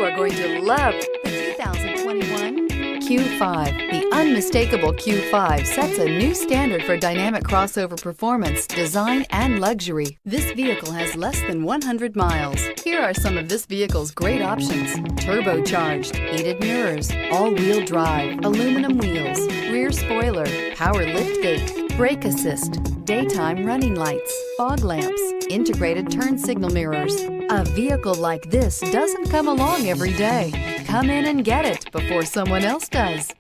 are going to love the 2021 Q5. The unmistakable Q5 sets a new standard for dynamic crossover performance, design, and luxury. This vehicle has less than 100 miles. Here are some of this vehicle's great options: turbocharged, heated mirrors, all-wheel drive, aluminum wheels, rear spoiler, power liftgate, brake assist, daytime running lights, fog lamps, integrated turn signal mirrors. A vehicle like this doesn't come along every day. Come in and get it before someone else does.